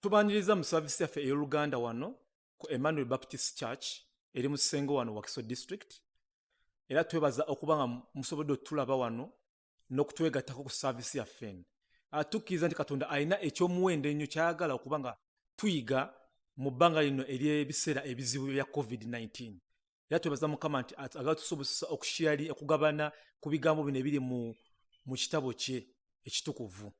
tubaniriza mu service yaffe ey'Oluganda wano ku Emmanuel Baptist Church eri mu Ssengo wano Wakiso District. Era twebaza okuba nga musobodde otulaba wano n'okutwegattako ku service yaffe eno. Tukkiriza nti Katonda alina ekyomuwendo ennyo kyayagala okuba nga tuyiga mu bbanga lino ery'ebiseera ebizibu bya COVID-19. Era twebaza Mukama nti agala tusobozesa okushiyali okugabana ku bigambo bino ebiri mu kitabo kye ekitukuvu.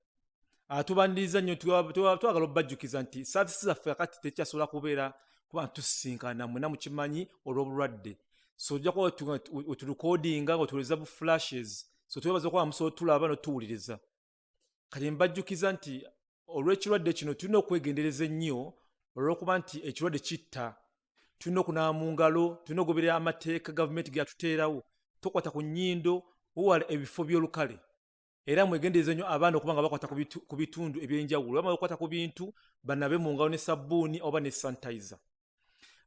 Tubaniriza nnyo twagala obbajjukiza nti services zaffe kakati tekyasobola kubeera kuba tusisinkana mwena mukimanyi olw'obulwadde. So ojja kuba wetulikodinga nga tuwuliriza bu flashes. So twebaza okuba musobola tulaba n'otuwuliriza. Kati mbajjukiza nti olw'ekirwadde kino tulina okwegendereza ennyo olw'okuba nti ekirwadde kitta. Tulina okunaaba mu ngalo, tulina okugoberera amateeka gavumenti ge yatuteerawo. Tokwata ku nnyindo, owala ebifo by'olukale. Era mwegendereza nnyo abaana okuba nga bakwata ku bitundu eby'enjawulo. Bamala okukwata ku bintu banabe mu ngalo ne sabbuuni oba ne sanitizer.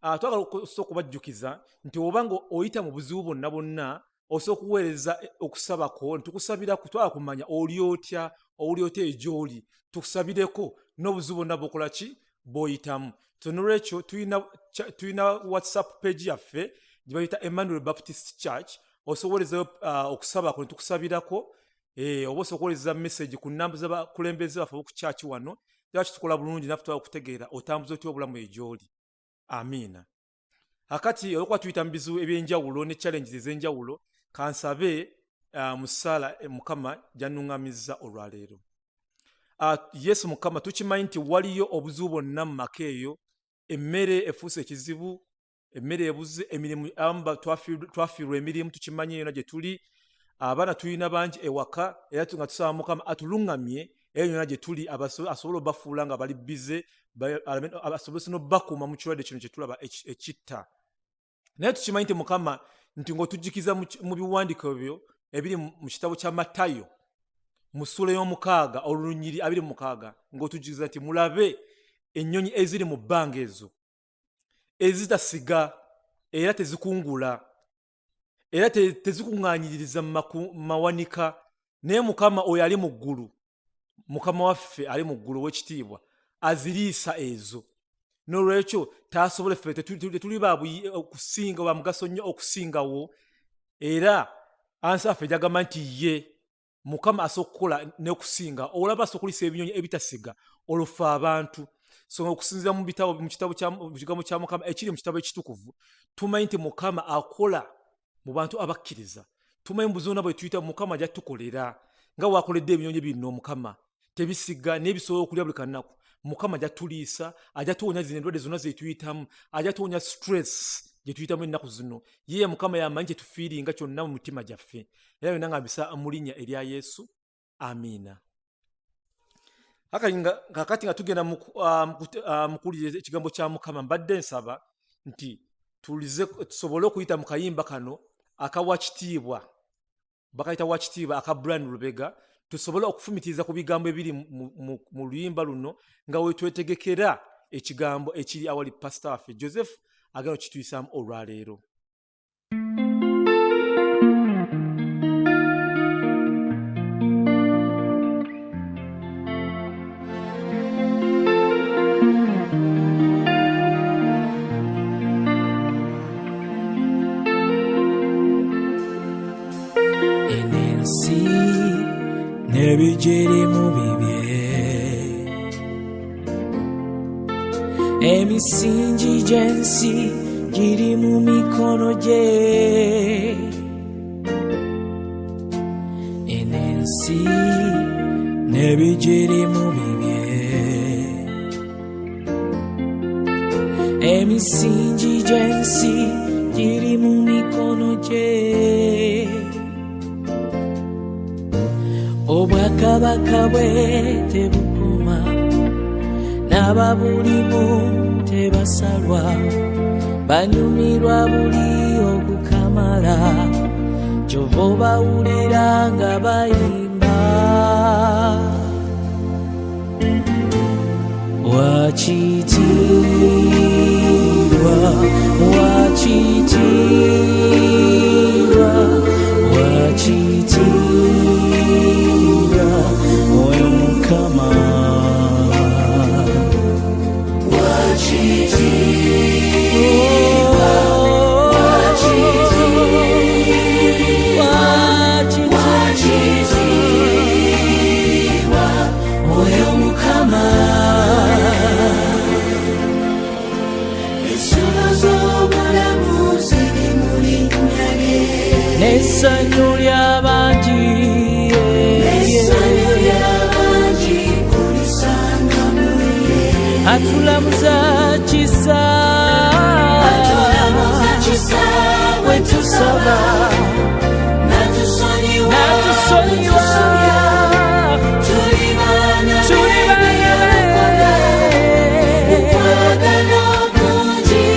Twagala okubajjukiza nti oba nga oyita mu buzibu bonna bonna osobola okuweereza okusabako nitukusabirako twagala kumanya oli otya gy'oli tukusabireko n'obuzibu bonna bw'okola ki bw'oyitamu. So n'olwekyo tulina WhatsApp page yaffe gye bayita Emmanuel Baptist Church. Osobola okuweerezayo okusabako nitukusabirako. Oba osobola okuweereza message ku nnamba z'abakulembeze baffe ku church wano. Era kitukola bulungi naffe twagala okutegeera otambuza otya obulamu gy'oli. Amiina. Akati olwokuba tuyita mu bizibu eby'enjawulo ne challenges ez'enjawulo, kansabe mu ssaala Mukama gy'annuŋŋamizza olwaleero. Yesu Mukama tukimanyi nti waliyo obuzibu bwonna mu maka eyo, emmere efuuse ekizibu, emmere ebuze, emirimu twafiirwa emirimu tukimanyi yonna gye tuli, abaana tulina bangi ewaka era nga tusaba Mukama atuluŋŋamye era yonna gye tuli asobole obbafuula nga bali bize, asobole n'obbakuuma mu kirwadde kino kye tulaba ekitta. Naye tukimanyi nti Mukama nti ng'otujjukiza mu biwandiiko byo ebiri mu kitabo kya Matayo mu ssuula y'omukaaga olunyiri 26 ng'otujjukiza nti mulabe ennyonyi eziri mu bbanga ezo ezitasiga era tezikungula era tezikuŋŋaanyiririza mu mawanika, naye Mukama oyo ali mu ggulu, Mukama waffe ali mu ggulu ow'ekitiibwa aziriisa ezo. N'olwekyo taasobola ffe tetuli okusinga ba mugaso nnyo okusingawo, era ansi affe gyagamba nti ye Mukama asobola okukola n'okusinga. Olaba asobola okuliisa ebinyonyi ebitasiga oluffe abantu. So okusinziira mu kigambo kya Mukama ekiri mu kitabo ekitukuvu tumanyi nti Mukama akola mu bantu abakkiriza. Tumanyi mu buzibu bwe tuyita Mukama ajja tukolera nga wakoledde ebinyonyi bino Mukama tebisiga n'ebisobola okulya buli kanaku. Mukama ajja tuliisa, ajja tuwonya zino endwadde zonna ze tuyitamu, ajja tuwonya stress gye tuyitamu ennaku zino. Ye Mukama yamanyi kye tufiiringa kyonna mu mitima gyaffe. Era byonna nga mbisa mu linnya erya Yesu. Amiina. Kakati nga tugenda mu kuwuliriza ekigambo kya Mukama, mbadde nsaba nti tusobole okuyita mu kayimba kano akawakitiibwa, bakayita wakitiibwa aka Brian Lubega, tusobole okufumitiriza ku bigambo ebiri mu luyimba luno nga wetwetegekera ekigambo ekiri awali pastor waffe Joseph agenda okituyisaamu olwaleero. Enensi nebigirimu bibye, emisingi gy'ensi giri mu mikono gye. Enensi nebigirimu bibye, emisingi gy'ensi giri mu mikono gye. Obwakabaka bwe tebukoma, n'ababulimu tebasalwa, banyumirwa buli ogukamala, kyova obawulira nga bayimba. Wakitiibwa, wakitiibwa, wakitiibwa oyo Mukama. atulamuza kisa bwe tusaba natusonyiwa tuli baana mukwagala kungi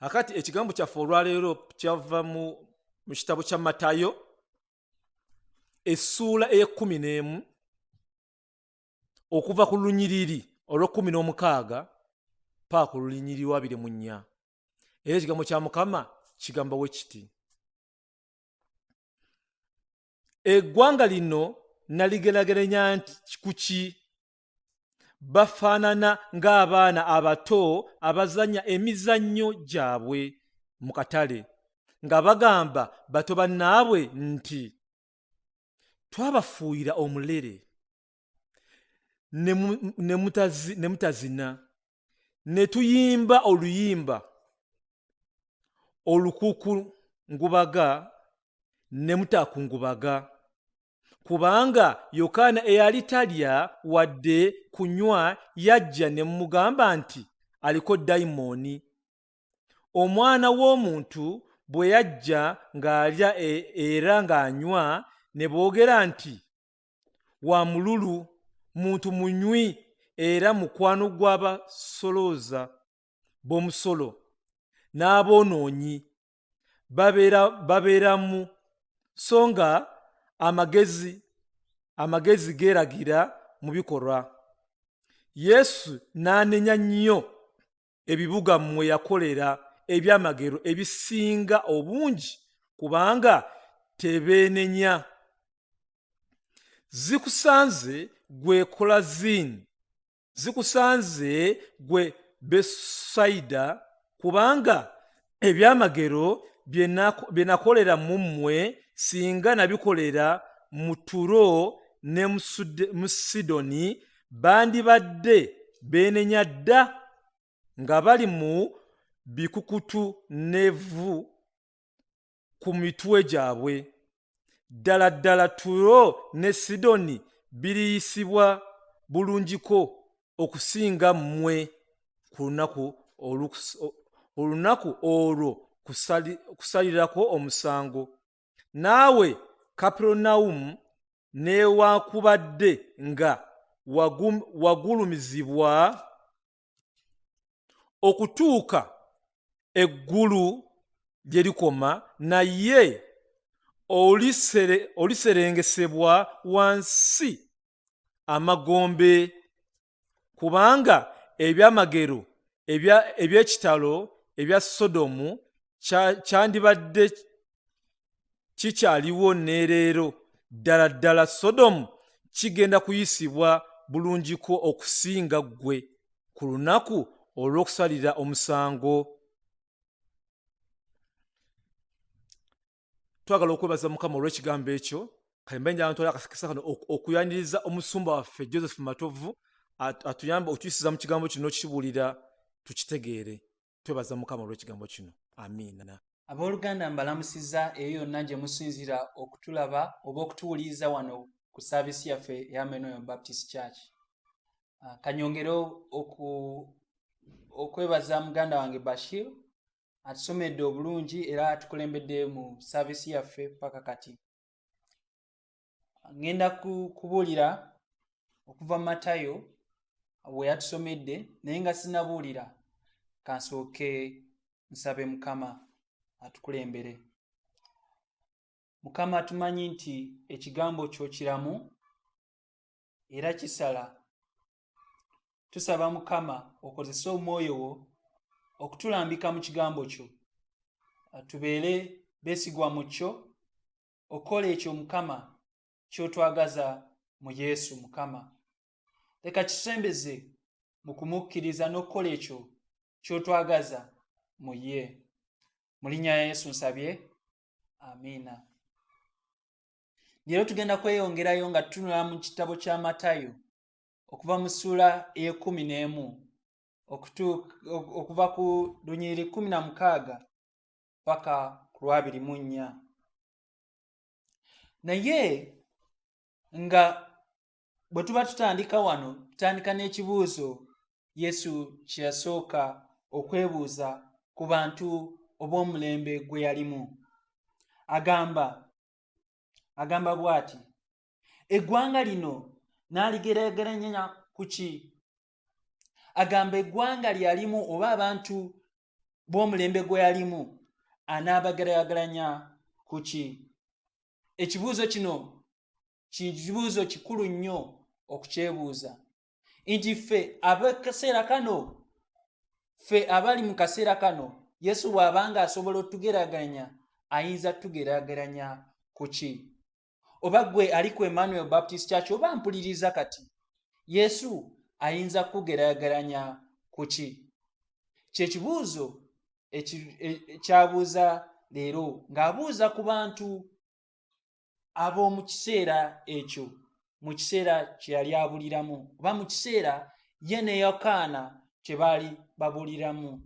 akati ekigambo kyaffe olwaleero kyava mu kitabo kya Matayo essuula e11 okuva ku lunyiriri olw'16 paaka ku lunyiriri 24 era ekigambo kya Mukama kigamba bwe kiti eggwanga lino naligeraageranya nti kuki bafaanana ng'abaana abato abazannya emizannyo gyabwe mu katale nga bagamba bato bannaabwe nti twabafuuyira omulere ne mutazina ne tuyimba oluyimba olukukungubaga ne mutakungubaga kubanga Yokaana eyali talya wadde kunywa yajja ne mugamba nti aliko dayimooni. Omwana w'omuntu bwe yajja ng'alya era ng'anywa ne boogera nti wa mululu, muntu munywi era mukwano gw'abasolooza b'omusolo n'aboonoonyi babeeramu, so nga amagezi geeragira mu bikolwa. Yesu n'anenya nnyo ebibuga mmwe yakolera ebyamagero ebisinga obungi kubanga tebeenenya. Zikusanze gwe Kolazini, zikusanze gwe Besayida kubanga ebyamagero bye nakolera mu mmwe singa nabikolera mu Turo ne mu Sidoni, bandibadde beenenya dda nga bali mu bikukutu n'evvu ku mitwe gyabwe. Ddala ddala Turo ne Sidoni biriyisibwa bulungiko okusinga mmwe ku lunaku olwo kusalirako omusango. Naawe Kaperunawumu, newankubadde nga wagulumizibwa okutuuka eggulu gye likoma, naye oliserengesebwa wansi amagombe, kubanga ebyamagero eby'ekitalo ebya Sodomu kyandibadde kikyaliwo n'eleero. Ddala ddala Sodomu kigenda kuyisibwa bulungiko okusinga ggwe ku lunaku olw'okusalira omusango. Twagala okwebaza Mukama olw'ekigambo ekyo. Kale njagala ntwala akakisa kano okuyaniriza omusumba waffe Joseph Matovu atuyamba otuyisiza mu kigambo kino kibuulira tukitegeere. Twebaza Mukama olw'ekigambo kino. Amiina. Abooluganda mbalamusiza eyo yonna gye musinzira okutulaba oba okutuwuliriza wano ku saavisi yaffe eya Menoyo Baptist Church. Kanyongere okwebaza muganda wange Bashir atusomedde obulungi era atukulembedde mu saavisi yaffe paka kati. Ngenda kubuulira okuva Matayo bwe yatusomedde, naye nga sinabuulira kansooke nsabe Mukama atukulembere. Mukama tumanyi nti ekigambo kyo kiramu era kisala. Tusaba Mukama okozese omwoyo wo okutulambika mu kigambo kyo, tubeere beesigwa mu kyo, okola ekyo Mukama ky'otwagaza mu Yesu. Mukama leka kisembeze mu kumukkiriza n'okukola ekyo ky'otwagaza mu ye. Mu linnya lya Yesu nsabye, amiina. Leero tugenda kweyongerayo nga tutunula mu kitabo kya Matayo okuva mu ssuula e11 okuva ku lunyiriri 16 paka ku 24. Naye nga bwe tuba tutandika wano, tutandika n'ekibuuzo Yesu kye yasooka okwebuuza ku bantu obw'omulembe gwe yalimu. Agamba bw'ati, eggwanga lino n'aligeraageranya ku ki? Agamba eggwanga lyalimu oba abantu b'omulembe gwe yalimu anaabageraageranya ku ki? Ekibuuzo kino kibuuzo kikulu nnyo okukyebuuza, nti ffe ab'akaseera kano, ffe abali mu kaseera kano, Yesu bw'abanga asobola otugeraageranya, ayinza tugeraageranya ku ki? Oba gwe ali ku Emmanuel Baptist Church oba mpuliriza kati, Yesu ayinza kugeraageranya ku ki? Kyekibuuzo ekyabuuza leero, ng'abuuza ku bantu ab'omu kiseera ekyo, mu kiseera kye yali abuuliramu, oba mu kiseera ye ne Yokaana kye baali babuuliramu.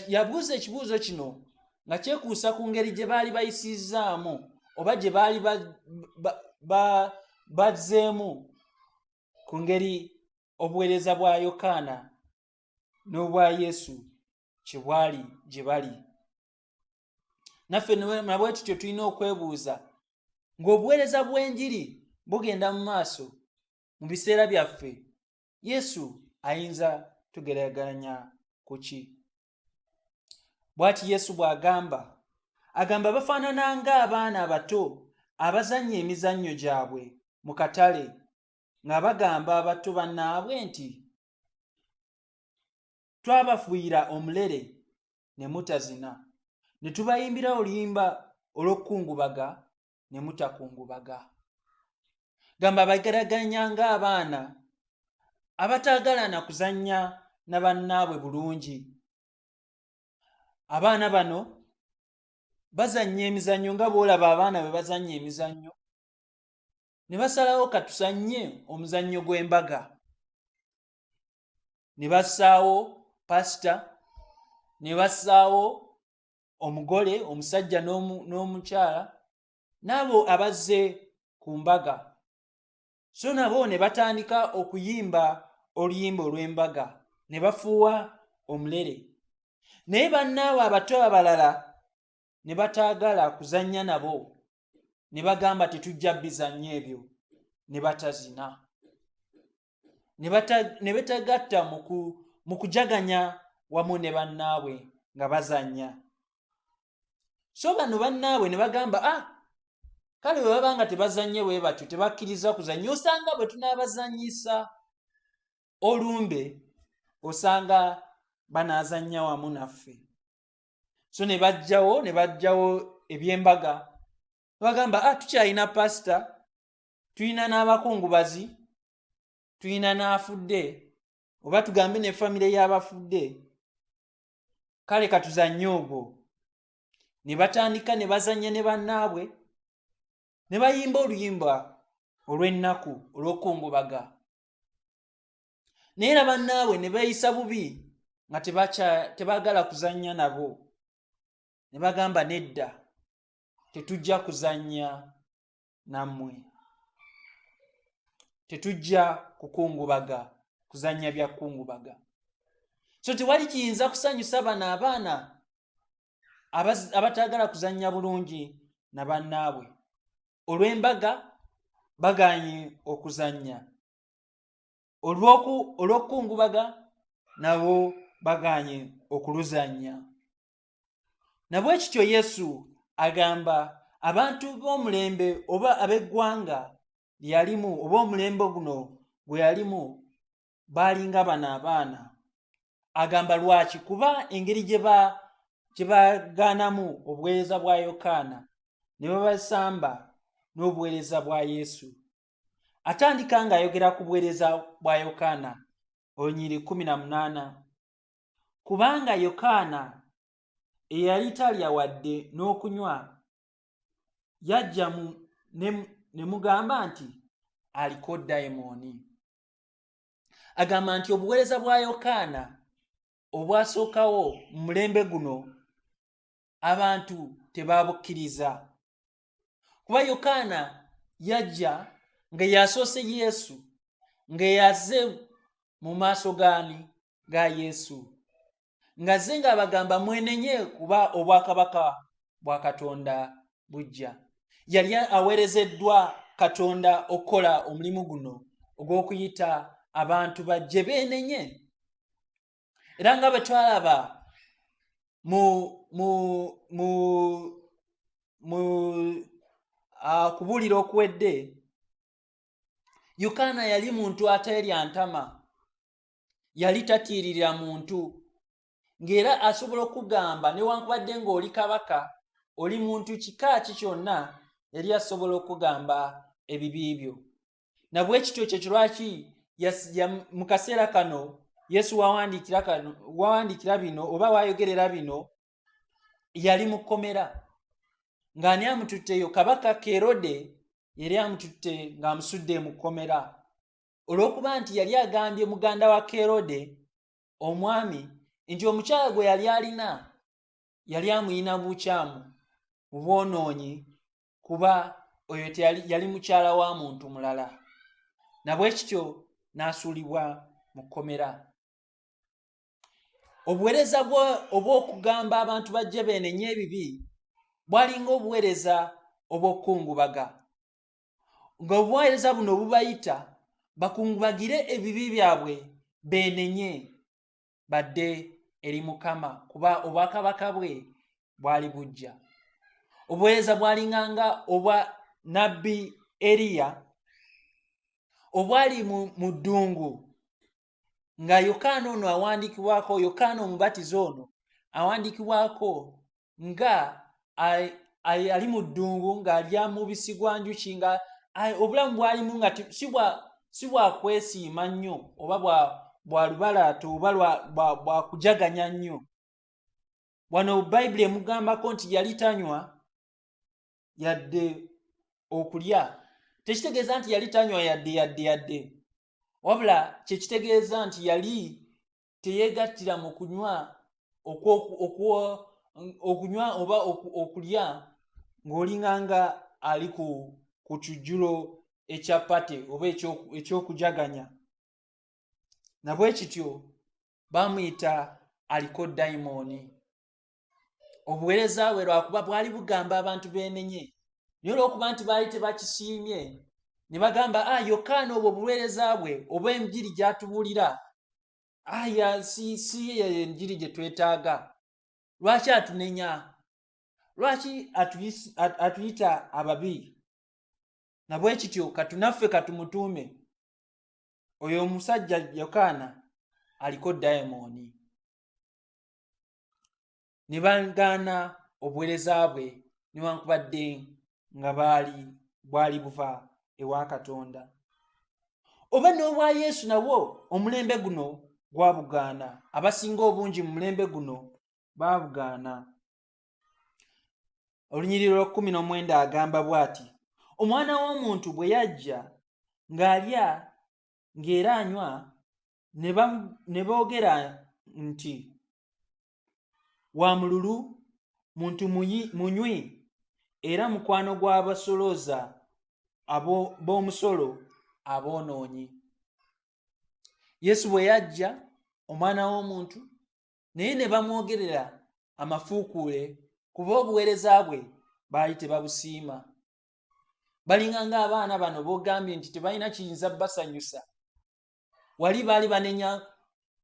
Yabuuza ekibuuzo kino nga kyekuusa ku ngeri gye baali bayisizzaamu oba gye baali bazzeemu ku ngeri obuweereza bwa Yokaana n'obwa Yesu kye bwali gye bali. Naffe nabwe tutyo tulina okwebuuza ng'obuweereza bw'enjiri bugenda mu maaso mu biseera byaffe, Yesu ayinza tugeraageranya ku ki? Bw'ati Yesu bw'agamba bafaanana ng'abaana abato abazannya emizannyo gyabwe mu katale, nga bagamba abato bannaabwe nti, twabafuuyira omulere ne mutazina, ne tubayimbira oluyimba olw'okukungubaga ne mutakungubaga. Gamba bageraganya ng'abaana abataagala na kuzannya na bannaabwe bulungi, abaana bano bazannya emizannyo nga bw'olaba abaana bwe bazannya emizannyo, ne basalawo katusanye omuzannyo gw'embaga. Ne bassaawo pasita, ne bassaawo omugole, omusajja n'omukyala, n'abo abazze ku mbaga. So nabo ne batandika okuyimba oluyimba olw'embaga, ne bafuuwa omulere. Naye bannaabwe abato abalala ne bataagala kuzannya nabo, ne bagamba tetujja bizannyo ebyo, ne batazina. Ne betagatta mu kujaganya wamu ne bannaabwe nga bazannya. So bano bannaabwe ne bagamba, kale bwe baba nga tebazannye bwe batyo, tebakkiriza kuzannya, osanga bwe tunaabazannyisa olumbe, osanga banaazannya wamu naffe. So ne bajjawo eby'embaga, ne bagamba, tukyalina pasita, tulina n'abakungubazi, tulina n'afudde, oba tugambe ne famire y'abafudde, kale katuzannye ogwo. Ne batandika ne bazannya ne bannaabwe, ne bayimba oluyimba olw'ennaku olw'okukungubaga. Naye era bannaabwe ne beeyisa bubi nga tebaagala kuzannya nabo. Ne bagamba, nedda, tetujja kuzannya nammwe, tetujja kukungubaga, kuzannya bya kukungubaga. So tewali kiyinza kusanyusa bano abaana abataagala kuzannya bulungi na bannaabwe. Olw'embaga bagaanye okuzannya, olw'okukungubaga nabo bagaanye okuluzannya. Nabwe kityo Yesu agamba abantu b'omulembe oba ab'eggwanga lyalimu oba omulembe guno gwe yalimu baalinga bano abaana. Agamba lwaki? Kuba engeri gye bagaanamu obuweereza bwa Yokaana ne babasamba n'obuweereza bwa Yesu. Atandika ng'ayogera ku buweereza bwa Yokaana, Olunyiri 18, kubanga Yokaana eyali talya wadde n'okunywa, yajja ne mugamba nti aliko dayimooni. Agamba nti obuweereza bwa Yokaana obwasookawo mu mulembe guno abantu tebaabukkiriza. Kuba Yokaana yajja nga yasoose Yesu, nga yazze mu maaso ga Yesu, ng'azze ng'abagamba mwenenye kuba obwakabaka bwa Katonda bujja. Yali aweerezeddwa Katonda okukola omulimu guno ogw'okuyita abantu bajje beenenye. Era nga bwe twalaba kubuulira okuwedde, Yokaana yali muntu ateerya ntama, yali tatiiririra muntu, ng'era asobola okugamba newankubadde ng'oli kabaka, oli muntu kika ki kyonna, yali asobola okugamba ebibi byo. Nabwe kityo kye lwaki mu kaseera kano Yesu wawandiikira bino oba wayogerera bino, yali mu kkomera. Ng'ani amututteyo? Kabaka Kerode yali amututte ng'amusudde mu kkomera, olw'okuba nti yali agambye muganda wa Kerode omwami nti omukyala gwe yali alina yali amuyina bukyamu mu bwonoonyi, kuba oyo yali mukyala wa muntu mulala. Nabwe kityo n'asuulibwa mu kkomera. Obuweereza obw'okugamba abantu bajje beenenye ebibi bwalinga obuweereza obw'okukungubaga, ng'obuweereza buno bubayita bakungubagire ebibi byabwe beenenye badde eri Mukama, kuba obwakabaka bwe bwali bujja. Obuweereza bwalinganga obwa nabbi Eriya obwali mu ddungu, nga Yokaana ono awandiikibwako, Yokaana omubatiza ono awandiikibwako nga ali mu ddungu ng'alya mubisi gwa njuki, nga obulamu bwalimu nga si bwakwesiima nnyo oba bwa lubalaato oba bwa kujaganya nnyo, wano bayibuli emugambako nti yali tanywa yadde okulya. Tekitegeeza nti yali tanywa yadde wabula kyekitegeeza nti yali teyeegattira mu kunywa okunywa oba okulya ng'olinganga ali ku kijjulo ekya pate oba ekyokujaganya. Nabwe kityo bamuyita aliko dayimooni. Obuweereza bwe lwakuba bwali bugamba abantu beenenye, naye olw'okuba nti baali tebakisiimye ne bagamba Yokaana obwo obuweereza bwe oba enjiri gy'atubuulira si ye enjiri gye twetaaga. Lwaki atunenya? Lwaki atuyita ababi? Nabwe kityo katunaffe katumutuume oyo omusajja Yokaana aliko dayimooni. Ne bagaana obuweereza bwe newankubadde nga bwali buva ewa Katonda. Oba n'obwa Yesu nabwo omulembe guno gwabugaana. Abasinga obungi mu mulembe guno baabugaana. Olunyiriri 19 agamba bw'ati: Omwana w'omuntu bwe yajja ng'alya ng'era anywa, ne boogera nti wa mululu, muntu munywi era mukwano gw'abasolooza b'omusolo aboonoonyi. Yesu bwe yajja, omwana w'omuntu, naye ne bamwogerera amafuukuule kuba obuweereza bwe baali tebabusiima. Balinganga abaana bano boogambye nti tebalina kiyinza basanyusa. Wali baali banenya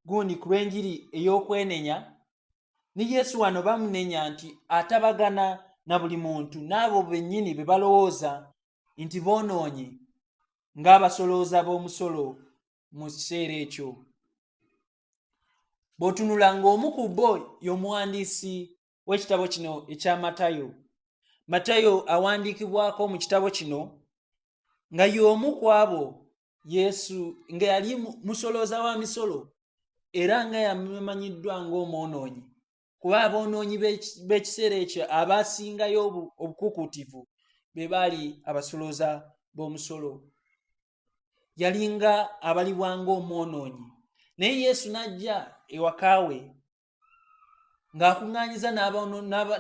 gundi ku lw'enjiri ey'okwenenya, ne Yesu wano bamunenya nti atabagana na buli muntu n'abo bennyini be balowooza nti boonoonye ng'abasolooza b'omusolo mu kiseera ekyo. Bw'otunulanga omu ku bo y'omuwandiisi w'ekitabo kino ekya Matayo. Matayo awandiikibwako mu kitabo kino nga y'omu ku abo Yesu nga yali musolooza wa misolo era nga yamanyiddwa ng'omwonoonyi, kuba aboonoonyi b'ekiseera ekyo abaasingayo obukuukutivu be baali abasolooza b'omusolo. Yali nga abalibwa ng'omwonoonyi, naye Yesu n'ajja ewaka we ng'akuŋŋaanyiza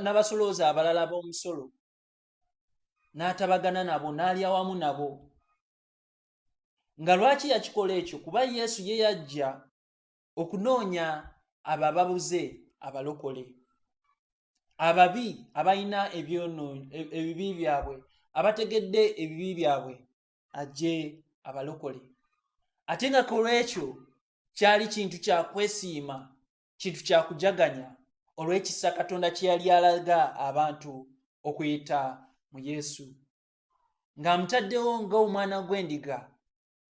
n'abasolooza abalala b'omusolo, n'atabagana nabo, n'alya wamu nabo. Nga lwaki yakikola ekyo? Kuba Yesu ye yajja okunoonya abo ababuze abalokole, ababi abalina ebibi byabwe, abategedde ebibi byabwe ajje abalokole. Ate nga kolwekyo kyali kintu kya kwesiima, kintu kya kujaganya olw'ekisa Katonda kye yali alaga abantu okuyita mu Yesu, ng'amutaddewo ng'omwana gw'endiga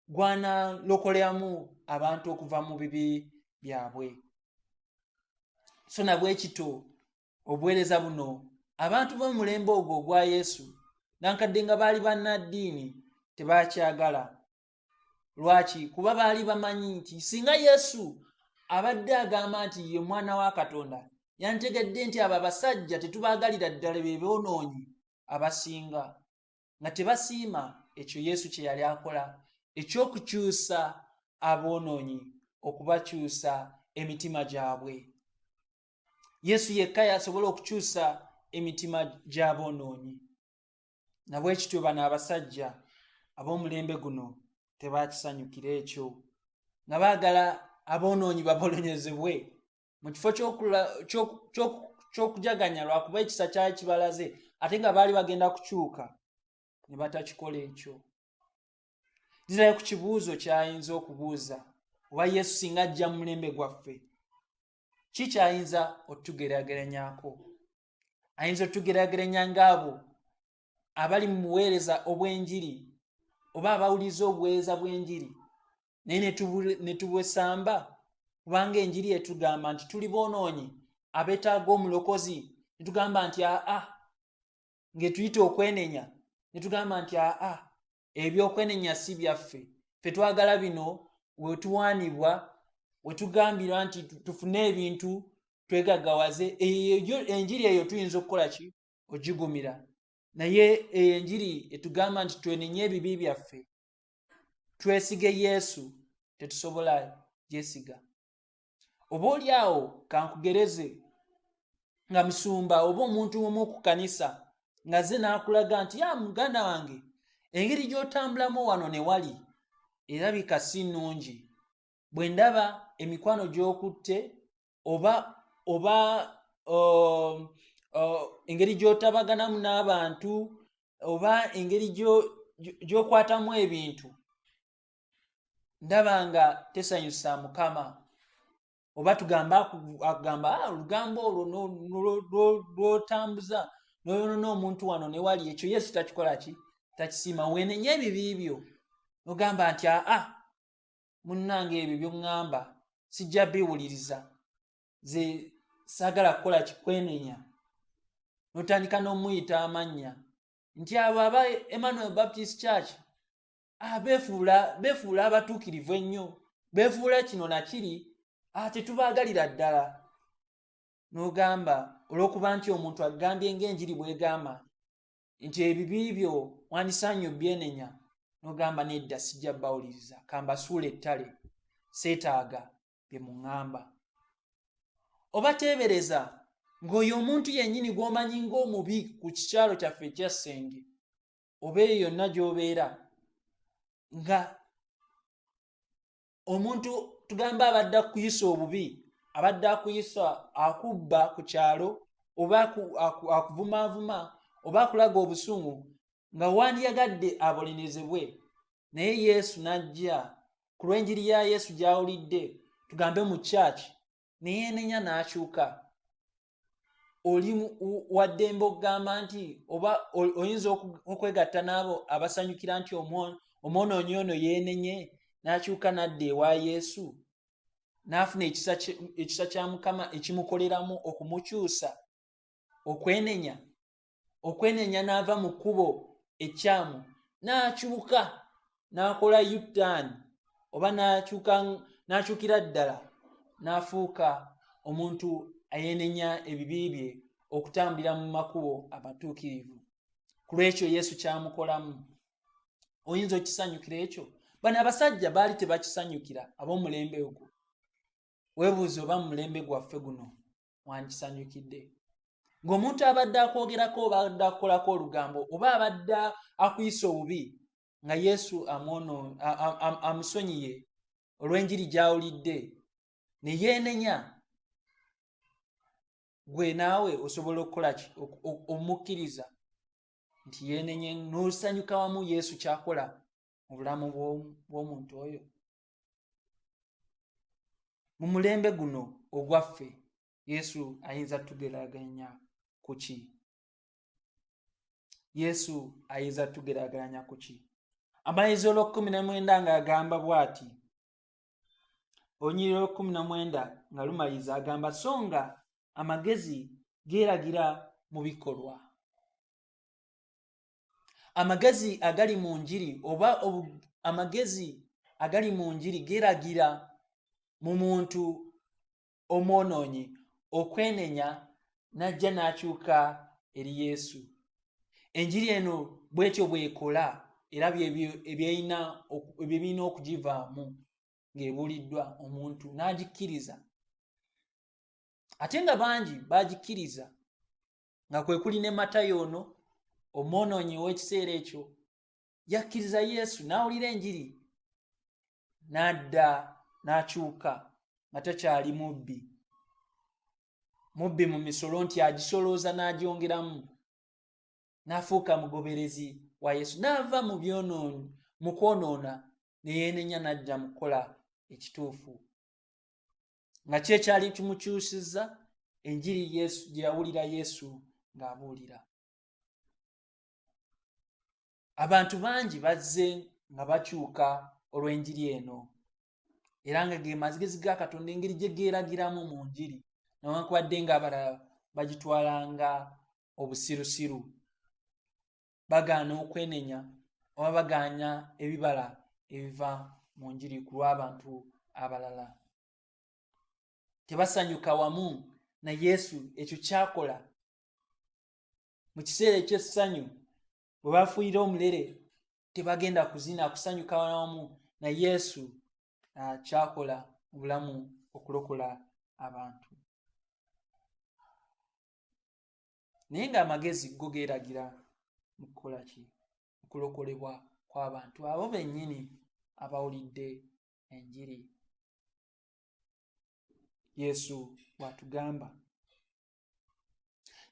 gwanalokoleramu abantu okuva mu bibi byabwe. So nabwe kityo obuweereza buno abantu b'omulembe ogwo ogwa Yesu nankadde nga baali bannaddiini tebaakyagala. Lwaki? Kuba baali bamanyi nti singa Yesu abadde agamba nti ye mwana wa Katonda, yantegedde nti abo abasajja tetubaagalira ddala be boonoonyi abasinga, nga tebasiima ekyo Yesu kye yali akola eky'okukyusa aboonoonyi, okubakyusa emitima gyabwe. Yesu yekka yasobola okukyusa emitima gy'aboonoonyi. Nabwe kityo bano abasajja ab'omulembe guno tebaakisanyukira ekyo, nga baagala aboonoonyi babolonyezebwe mu kifo ky'okujaganya lwakuba ekisa kyali kibalaze, ate nga baali bagenda kukyuka ne batakikola ekyo. Nzirayo ku kibuuzo kyayinza okubuuza, oba Yesu singa ajja mu mulembe gwaffe, ki kyayinza otugeraageranyako? Ayinza otugeraageranya ng'abo abali mu buweereza obw'enjiri oba abawuliza obuweereza bw'enjiri naye ne tubwesamba, kubanga enjiri etugamba nti tuli boonoonyi abeetaaga omulokozi, ne tugamba nti ng'etuyita okwenenya, ne tugamba nti ebyokwenenya si byaffe, ffe twagala bino we tuwaanibwa, we tugambirwa nti tufune ebintu twegaggawaze enjiri eyo tuyinza okukola ki ogigumira naye enjiri etugamba nti twenenye ebibi byaffe twesige Yesu tetusobola gyesiga. Oba oli awo kankugereze nga musumba oba omuntu omu ku kanisa nga ze n'akulaga nti muganda wange engeri gy'otambulamu wano ne wali erabika si nnungi, bwe ndaba emikwano gy'okutte oba engeri gy'otabaganamu n'abantu oba engeri gy'okwatamu ebintu ndaba nga tesanyusa Mukama. Oba agamba olugambo olwo lw'otambuza n'oyonoona omuntu wano ne wali, ekyo Yesu takikola ki? Takisiima. Weenenye ebibi byo n'ogamba nti munnange ebyo by'oŋŋamba sijja biwuliriza, ze saagala kukola kikwenenya, n'otandika n'omuyita amannya nti abo aba Emmanuel Baptist Church beefuula abatuukirivu ennyo, beefuula kino na kiri, tetubaagalira ddala. N'ogamba olw'okuba nti omuntu agambye ng'enjiri bw'egamba nti ebibi byo wandisaanye obyenenya, n'ogamba nedda sijja bawuliriza, kambasuula ettale, seetaaga bye muŋŋamba. Oba teebereza ng'oyo omuntu yennyini gw'omanyi ng'omubi ku kikyalo kyaffe ekya Ssenge oba eyo yonna gy'obeera, nga omuntu tugamba abadde akuyisa obubi, abadde akuyisa akubba ku kyalo oba akuvumaavuma oba akulaga obusungu, nga wandiyagadde abonerezebwe, naye Yesu n'ajja ku lw'enjiri ya Yesu gy'awulidde tugambe mu church neyeenenya n'akyuka, oli waddembe okugamba nti oba oyinza okwegatta n'abo abasanyukira nti omwonoonyi ono yeenenye n'akyuka n'adda ewa Yesu n'afuna ekisa kya Mukama ekimukoleramu okumukyusa, okwenenya n'ava mu kkubo ekyamu n'akyuka n'akola U-turn oba n'akyukira ddala n'afuuka omuntu ayeenenya ebibi bye okutambulira mu makubo amatuukirivu. Ku lw'ekyo Yesu kyamukolamu. Oyinza okisanyukira ekyo? Bano abasajja baali tebakisanyukira ab'omulembe ogwo. Weebuuze oba mu mulembe gwaffe guno wandisanyukidde? Ng'omuntu abadde akwogerako oba abadde akukolako olugambo oba abadde akuyisa obubi, nga Yesu amusonyiye olw'enjiri gy'awulidde ne yeenenya, gwe naawe osobola okukola ki? Omukkiriza nti yeenenye n'osanyuka wamu Yesu kyakola mu bulamu bw'omuntu oyo. Mu mulembe guno ogwaffe Yesu ayinza tugeraganya ku ki? Yesu ayinza tugeraganya ku ki? Amayizo olw'19 ng'agamba bw'ati, olunyiriri lw'19 nga lumaliza agamba, so nga amagezi geeragira mu bikolwa. Amagezi agali mu njiri oba amagezi agali mu njiri geeragira mu muntu omwonoonyi okwenenya n'ajja n'akyuka eri Yesu. Enjiri eno bw'etyo bw'ekola era byebirina okugivaamu ng'ebuuliddwa omuntu n'agikkiriza. Ate nga bangi bagikkiriza, nga kwe kuli ne Matayo ono omwonoonyi w'ekiseera ekyo, yakkiriza Yesu n'awulira enjiri n'adda n'akyuka nga takyali mubbi mu misolo nti agisolooza n'agyongeramu, n'afuuka mugoberezi wa Yesu, n'ava mu kwonoona ne yeenenya n'ajja mu kukola ekituufu. Nga kyekyali kimukyusizza enjiri Yesu gye yawulira Yesu ng'abuulira. Abantu bangi bazze nga bakyuka olw'enjiri eno, era nga ge magezi ga Katonda engeri gye geeragiramu mu njiri, newankubadde ng'abalala bagitwalanga obusirusiru, bagaana okwenenya oba bagaanya ebibala ebiva mu njiri ku lw'abantu abalala. Tebasanyuka wamu na Yesu ekyo kyakola mu kiseera eky'essanyu bwe bafuuyira omulere tebagenda kuzina kusanyuka wamu na Yesu kyakola mu bulamu okulokola abantu. Naye ng'amagezi go geeragira mu kukola ki? Okulokolebwa kw'abantu abo bennyini abawulidde enjiri. Yesu bw'atugamba.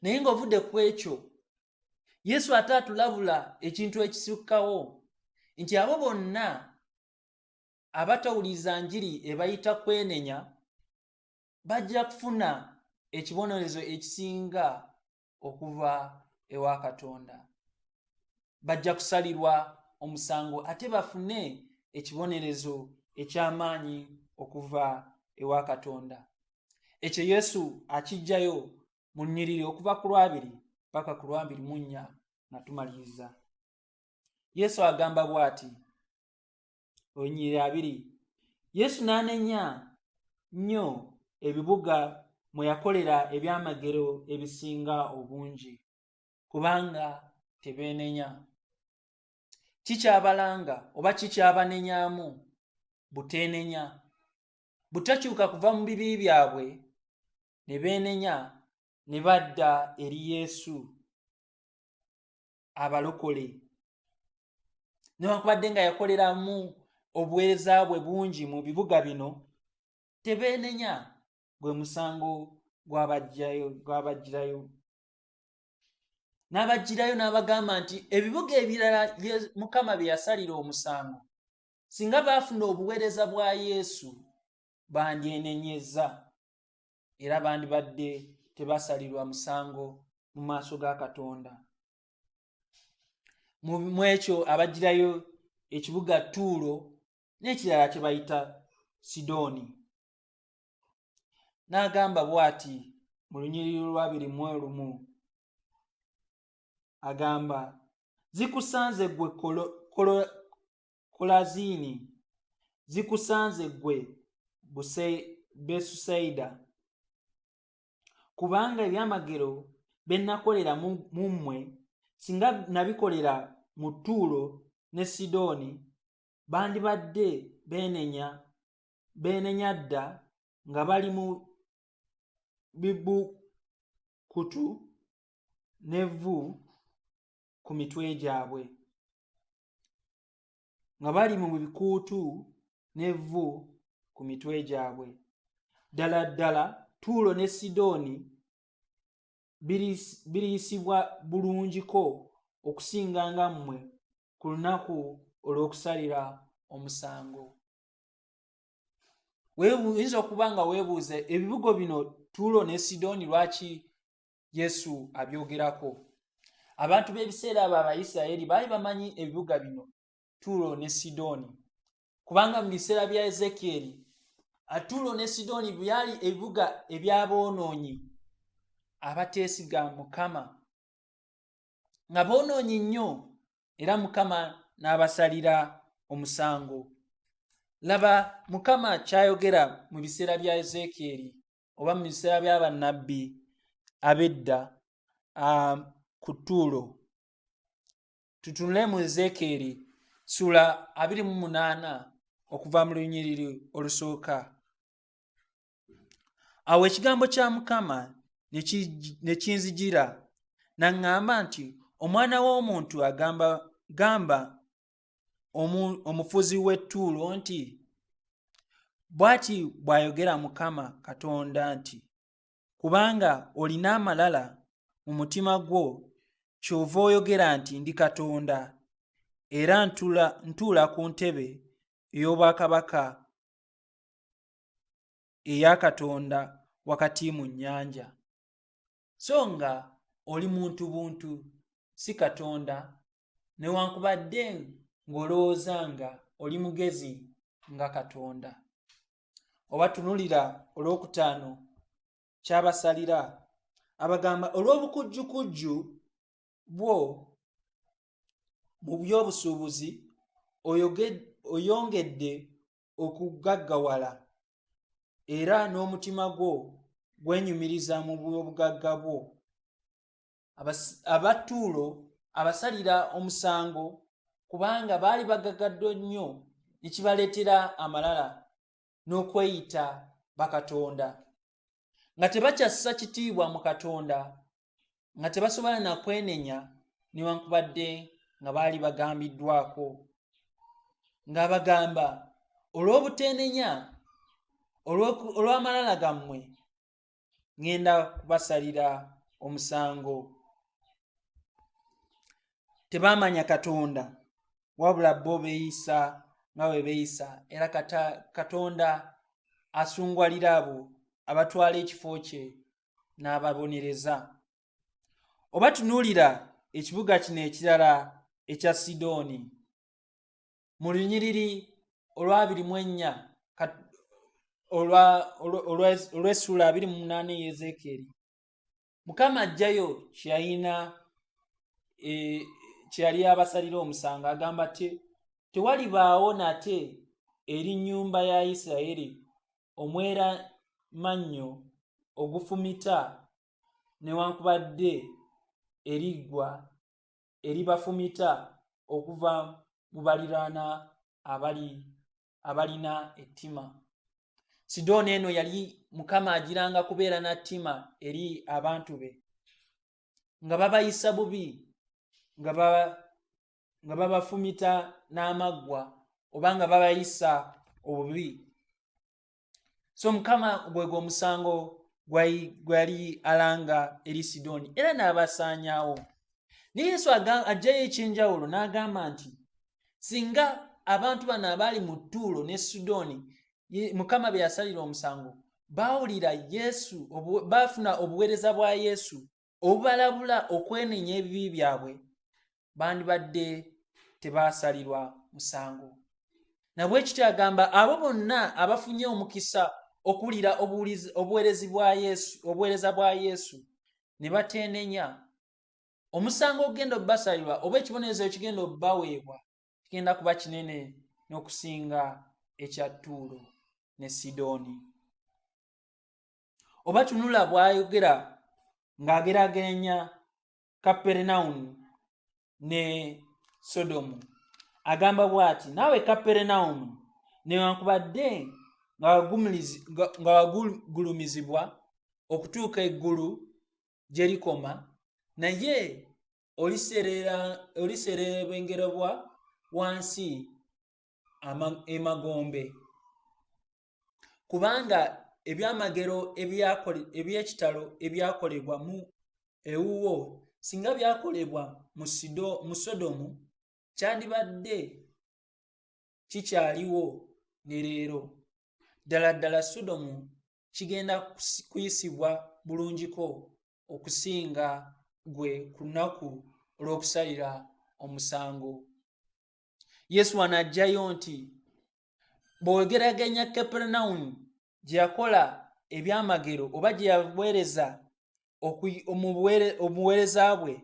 Naye ng'ovudde ku ekyo, Yesu ate atulabula ekintu ekisukkawo nti abo bonna abatawuliza njiri ebayita kwenenya bajja kufuna ekibonerezo ekisinga okuva ewa Katonda. Bajja kusalirwa omusango ate bafune ekibonerezo eky'amaanyi okuva ewa Katonda. Ekyo Yesu akijjayo mu nnyiriri okuva ku 2 paka ku 24 nga tumaliriza. Yesu agamba bw'ati, ennyiriri 2, Yesu n'anenya nnyo ebibuga mwe yakolera ebyamagero ebisinga obungi, kubanga tebeenenya. Kikyabalanga oba kikyabanenyaamu buteenenya, butakyuka kuva mu bibi byabwe ne beenenya ne badda eri Yesu abalokole. Newankubadde nga yakoleramu obuweereza bwe bungi mu bibuga bino, tebeenenya, gwe musango gw'abagirayo. N'abagirayo n'abagamba nti ebibuga ebirala Mukama bye yasalira omusango, singa baafuna obuweereza bwa Yesu bandyenenyeza era bandibadde tebasalirwa musango mu maaso ga Katonda. Mu ekyo abagirayo ekibuga Tuulo n'ekirala kye bayita Sidoni. N'agamba bw'ati mu lunyiriri lwa 21, agamba, zikusanze gwe Kolazini, zikusanze gwe Besusayida, kubanga ebyamagero bye nakolera mu mmwe singa nabikolera mu Tuulo ne Sidoni bandibadde beenenya dda nga bali mu bibukutu n'evvu ku mitwe gyabwe. Nga bali mu bikuutu n'evvu ku mitwe gyabwe. Ddala ddala Tuulo ne Sidoni biriyisibwa bulungiko okusinga nga mmwe ku lunaku olw'okusalira omusango. Oyinza okuba nga weebuuza ebibugo bino Tuulo ne Sidoni lwaki Yesu abyogerako? Abantu b'ebiseera abo Abayisirayiri baali bamanyi ebibuga bino Tuulo ne Sidoni, kubanga mu biseera bya Ezekieri Tuulo ne Sidoni byali ebibuga eby'aboonoonyi abateesiga Mukama, nga boonoonyi nnyo era Mukama n'abasalira omusango. Laba Mukama kyayogera mu biseera bya Ezekieri oba mu biseera bya bannabbi ab'edda ku Tuulo. Tutunule mu Ezekieri sula 28 okuva mu lunyiriri olusooka. Awo ekigambo kya Mukama ne kinzijira n'aŋŋamba nti, omwana w'omuntu gamba omufuzi w'e Tuulo nti, bw'ati bw'ayogera Mukama Katonda nti, kubanga olina amalala mu mutima gwo, kyova oyogera nti ndi Katonda, era ntuula ku ntebe ey'obwakabaka eya Katonda wakati mu nnyanja. So nga oli muntu buntu si Katonda, newankubadde ng'olowooza nga oli mugezi nga Katonda. Oba tunulira olwokutaano ky'abasalira, abagamba olw'obukujjukujju bwo mu by'obusuubuzi oyongedde okugaggawala, era n'omutima gwo gwenyumiriza mu bugagga bwo. Abatuulo abasalira omusango kubanga baali bagaggadde nnyo ne kibaleetera amalala n'okweyita bakatonda, nga tebakyassa kitiibwa mu Katonda, nga tebasobola na kwenenya newankubadde nga baali bagambiddwako, ng'abagamba olw'obuteenenya olw'amalala gammwe ŋŋenda kubasalira omusango. Tebaamanya Katonda wabula bo beeyisa nga bwe beeyisa, era Katonda asungwalira abo abatwala ekifo kye n'ababonereza. Oba tunuulira ekibuga kino ekirala ekya Sidoni mu lunyiriri olwa 24 olw'essuula 28 y'Ezeekeri, Mukama ajjayo kye yali abasalira omusango, agamba tewalibaawo nate eri nnyumba ya Isirayiri omwera mannyo ogufumita newankubadde eriggwa eribafumita okuva mu baliraana abalina ettima. Sidoni eno yali Mukama agiranga kubeera na ttima eri abantu be, nga babayisa bubi, nga babafumita n'amaggwa oba nga babayisa obubi. So Mukama gwegwo omusango gwali alanga eri Sidoni era n'abasaanyaawo. Ne Yesu ajjayo ekyenjawulo n'agamba nti singa abantu bano abaali mu Ttuulo ne Sidoni Mukama be yasalira omusango baawulira Yesu, baafuna obuweereza bwa Yesu obubalabula okwenenya ebibi byabwe, bandibadde tebaasalirwa musango. Nabwe kityo agamba abo bonna abafunye omukisa okuwulira obuweereza bwa Yesu ne bateenenya, omusango ogenda obbasalirwa oba ekibonerezo ekigenda obbaweebwa kigenda kuba kinene n'okusinga ekya Ttuulo ne Sidoni. Oba tunula bw'ayogera ng'ageraganya Kaperunawumu ne Sodomu, agamba bw'ati, naawe Kaperunawumu newankubadde nga wagulumizibwa okutuuka eggulu gye likoma, naye oliserebengerebwa wansi emagombe. Kubanga ebyamagero eby'ekitalo ebyakolebwa mu ewuwo singa byakolebwa mu Sodomu kyandibadde kikyaliwo ne leero. Ddala ddala Sodomu kigenda kuyisibwa bulungiko okusinga gwe ku lunaku olw'okusalira omusango. Yesu anajjayo nti bw'ogeraganya Kaperunawumu gye yakola ebyamagero oba gye yaweereza omuweereza bwe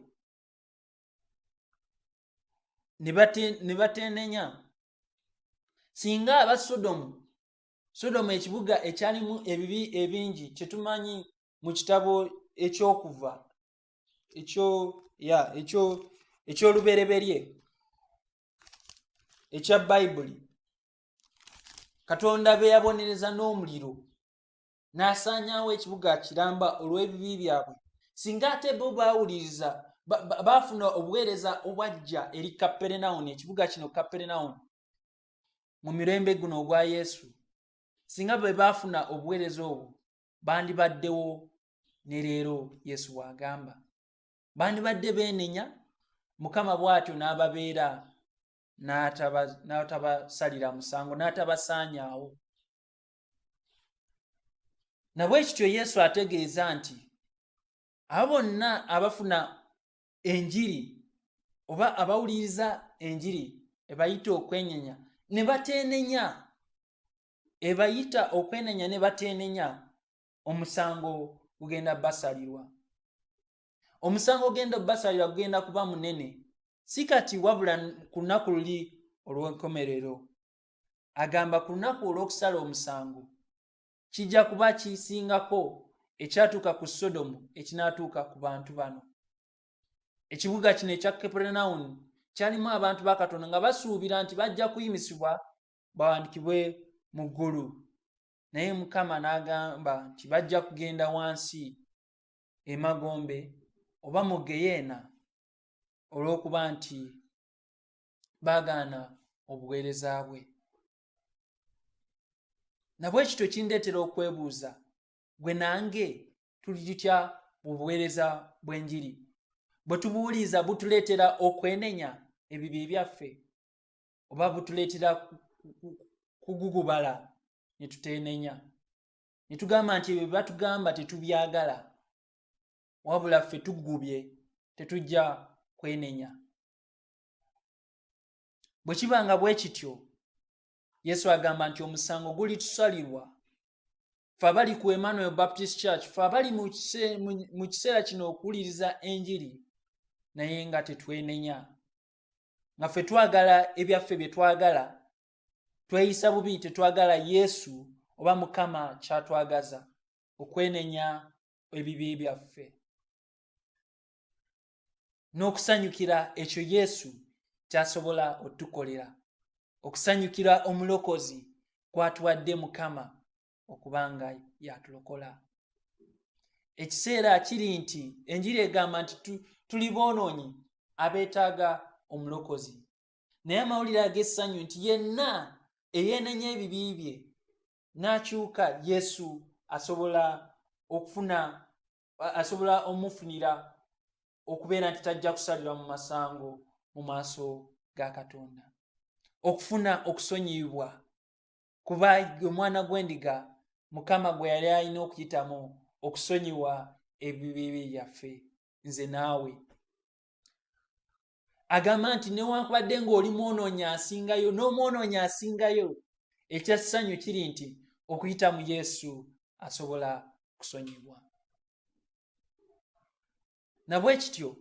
ne bateenenya, singa aba Sodomu ekibuga ekyalimu ebibi ebingi kye tumanyi mu kitabo eky'Okuva eky'olubereberye ekya Bayibuli, Katonda be yabonereza n'omuliro n'asaanyaawo ekibuga kiramba olw'ebibi byabwe, singa ate bo baawuliriza baafuna obuweereza obwajja eri Kaperunawumu, ekibuga kino Kaperunawumu mu mirembe guno ogwa Yesu, singa bwe baafuna obuweereza obwo bandibaddewo ne leero. Yesu w'agamba bandibadde beenenya, Mukama bw'atyo n'ababeera n'atabasalira musango, n'atabasaanyaawo. Nabwe kityo Yesu ategeeza nti abo bonna abafuna enjiri oba abawuliriza enjiri ebayita okwenenya ne bateenenya, ebayita okwenenya ne bateenenya, omusango gugenda basalirwa. Omusango ogenda basalirwa gugenda kuba munene, si kati wabula ku lunaku luli olw'enkomerero. Agamba ku lunaku olw'okusala omusango kijja kuba kisingako ekyatuuka ku Sodomu ekinaatuuka ku bantu bano. Ekibuga kino ekya Kapernaum kyalimu abantu ba Katonda nga basuubira nti bajja kuyimisibwa bawandikibwe mu ggulu, naye Mukama n'agamba nti bajja kugenda wansi emagombe oba mu Geyeena olw'okuba nti baagaana obuweereza bwe. Nabwe kityo kindeetera okwebuuza, gwe nange tuli tutya mu buweereza bw'enjiri? Bwe tubuwuliza butuleetera okwenenya ebibi byaffe oba butuleetera kugugubala ne tuteenenya, ne tugamba nti ebyo batugamba tetubyagala, wabula ffe tugubye tetujja kwenenya? Bwe kibanga bwe kityo, Yesu agamba nti omusango guli tusalirwa ffe abali ku Emmanuel Baptist Church, ffe abali mu kiseera kino okuwuliriza enjiri naye nga tetwenenya, nga ffe twagala ebyaffe bye twagala, tweyisa bubi, tetwagala Yesu oba Mukama kyatwagaza, okwenenya ebibi byaffe n'okusanyukira ekyo Yesu kyasobola otukolera, okusanyukira omulokozi kwatuwadde Mukama okubanga yatulokola. Ekiseera kiri nti enjiri egamba nti tuli boonoonyi abeetaaga omulokozi, naye amawulire ag'essanyu nti yenna eyeenenya ebibi bye n'akyuka, Yesu asobola omufunira okubeera nti tajja kusalirwa mu masango mu maaso ga Katonda, okufuna okusonyiyibwa, kuba omwana gw'endiga Mukama gwe yali alina okuyitamu okusonyiwa ebibi byaffe, nze naawe. Agamba nti newankubadde ng'oli mwonoonyi asingayo n'omwonoonyi asingayo, ekyassanyu kiri nti okuyita mu Yesu asobola kusonyibwa. Nabwe kityo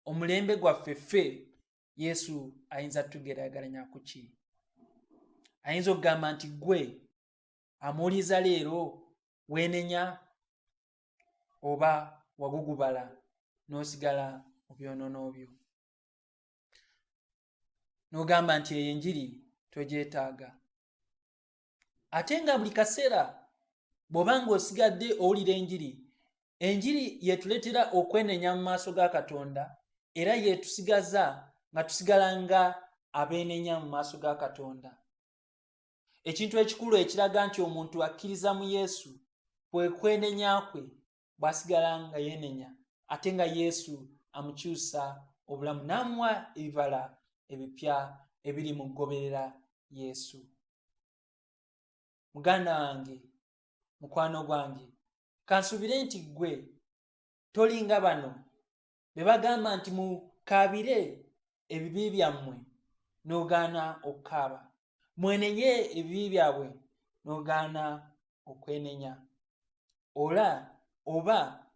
omulembe gwaffe ffe Yesu ayinza tugeraageranya ku ki? Ayinza okugamba nti gwe amuwuliza leero weenenya oba wagugubala n'osigala mu byonoono byo, n'ogamba nti eyo enjiri togyetaaga. Ate nga buli kaseera bw'oba ng'osigadde owulira enjiri yetuleetera okwenenya mu maaso ga Katonda, era yetusigaza nga tusigala nga abeenenya mu maaso ga Katonda. Ekintu ekikulu ekiraga nti omuntu akkiriza mu Yesu kwe kwenenya kwe bw'asigala nga yeenenya, ate nga Yesu amukyusa obulamu n'amuwa ebibala ebipya ebiri mu kugoberera Yesu. Muganda wange, mukwano gwange, kansuubire nti gwe tolinga bano be bagamba nti mukaabire ebibi byammwe n'ogaana okukaaba, mwenenye ebibi byabwe n'ogaana okwenenya. Oba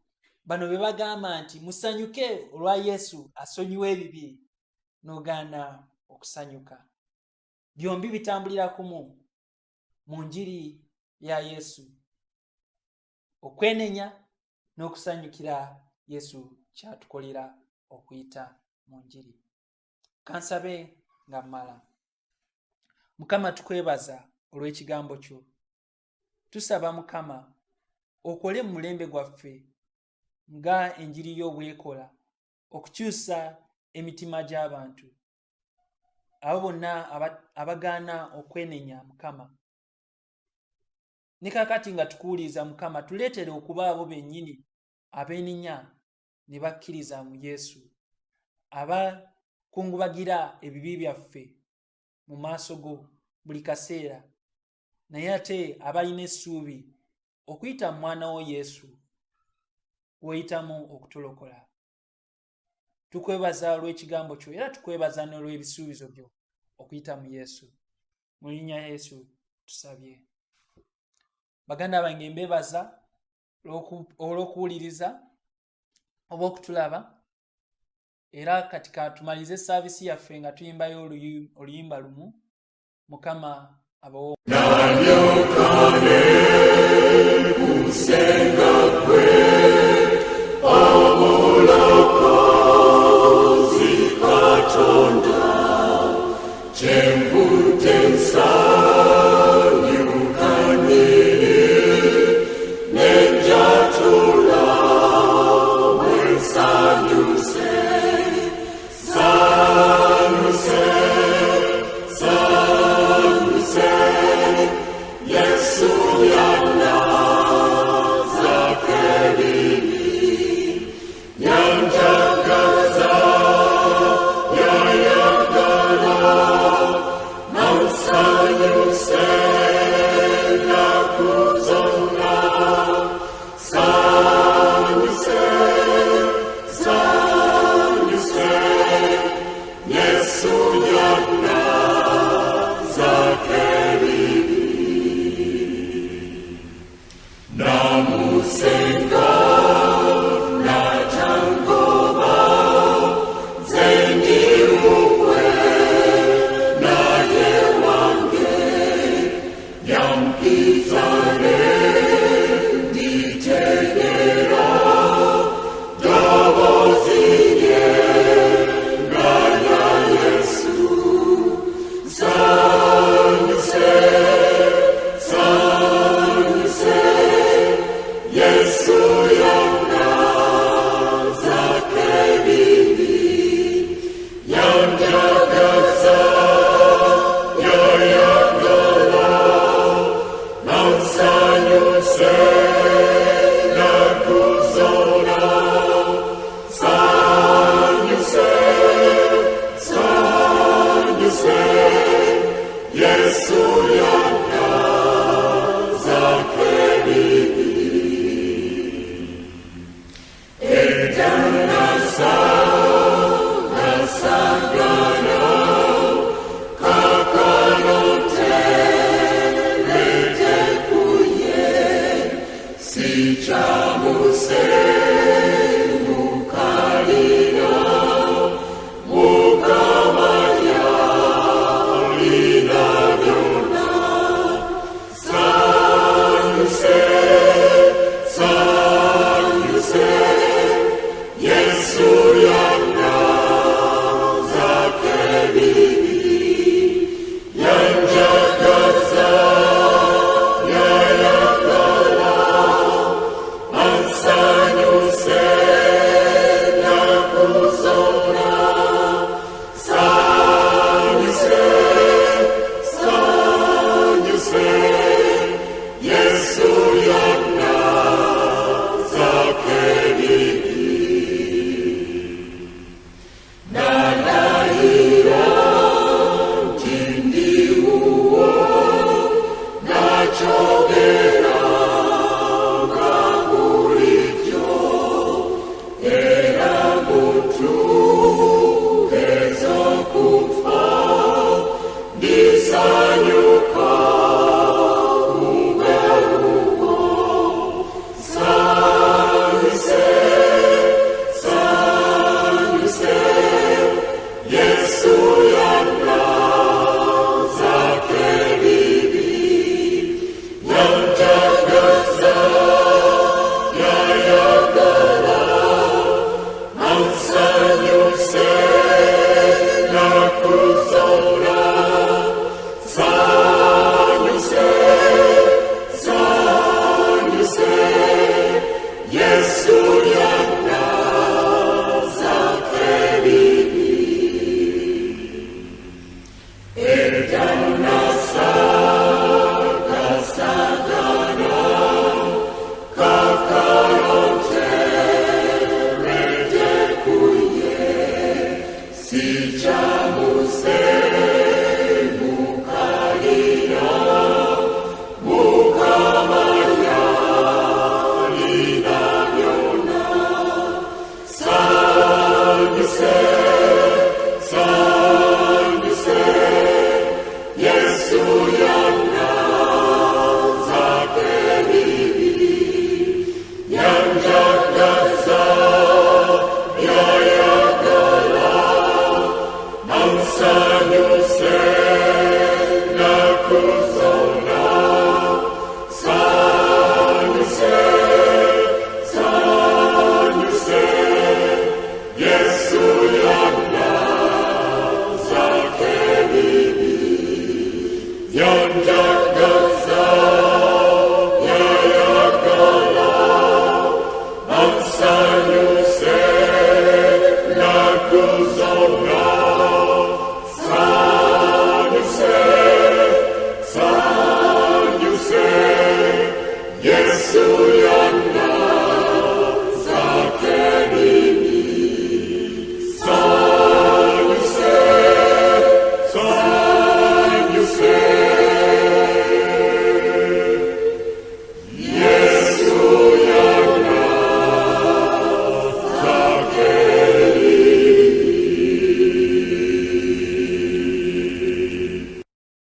bano be bagamba nti musanyuke olwa Yesu asonyiwa ebibi n'ogaana okusanyuka. Byombi bitambulira kumu mu njiri ya Yesu, okwenenya n'okusanyukira Yesu kyatukolera okuyita mu njiri. Kansabe nga mmala. Mukama, tukwebaza olw'ekigambo kyo. Tusaba Mukama okole mu mulembe gwaffe nga enjiri yo bw'ekola, okukyusa emitima gy'abantu abo bonna abagaana okwenenya. Mukama, ne kakati nga tukuwuliza Mukama, tuleetere okuba abo bennyini abeenenya ne bakkiriza mu Yesu, abakungubagira ebibi byaffe mu maaso go buli kaseera, naye ate abalina essuubi okuyita mu mwana wo Yesu w'oyitamu okutulokola. Tukwebaza olw'ekigambo kyo, era tukwebaza n'olw'ebisuubizo byo okuyita mu Yesu. Mu linnya Yesu tusabye. Baganda bange, mbebaza olw'okuwuliriza oba okutulaba, era kati katumalize saavisi yaffe nga tuyimbayo oluyimba lumu. Mukama abawo. Nalyoka ne kusenga kwe say